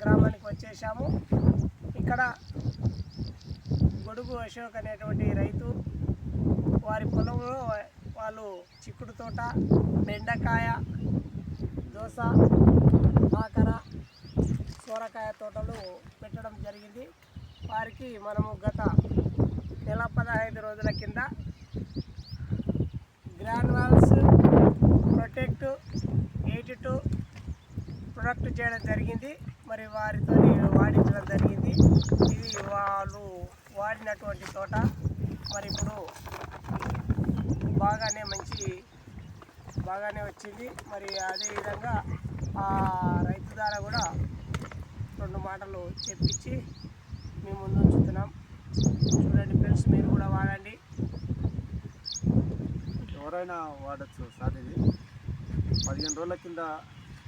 గ్రామానికి వచ్చేసాము. ఇక్కడ గొడుగు అశోక్ అనేటువంటి రైతు వారి పొలంలో వాళ్ళు చిక్కుడు తోట, బెండకాయ, దోస, కాకర, సోరకాయ తోటలు పెట్టడం జరిగింది. వారికి మనము గత నెల 15 రోజుల కింద గ్రాన్యువల్స్ ప్రొటెక్ట్ 82 ప్రొడక్ట్ చేయడం జరిగింది. మరి వారితో వాడించడం జరిగింది. ఇది వాళ్ళు వాడినటువంటి తోట. మరి ఇప్పుడు బాగానే వచ్చింది. మరి అదేవిధంగా ఆ రైతు ద్వారా కూడా 2 మాటలు చెప్పించి మేము ముందు ఉంచుతున్నాం. చూడండి ఫ్రెండ్స్, మీరు కూడా వాడండి. ఎవరైనా వాడచ్చు సార్. ఇది 15 రోజుల కింద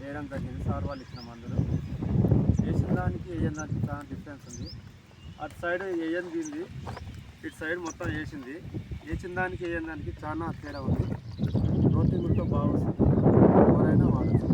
వేయడం జరిగింది. సార్ వాళ్ళు ఇచ్చిన మందులు వేసిన దానికి వేయని దానికి చాలా డిఫరెన్స్ ఉంది. అటు సైడ్ వేయంది, ఇటు సైడ్ మొత్తం వేసింది. వేసిన దానికి వేయని దానికి చాలా తేడా ఉంది. గ్రోతింగ్ కూడా బాగా వస్తుంది. ఎవరైనా వాడచ్చు.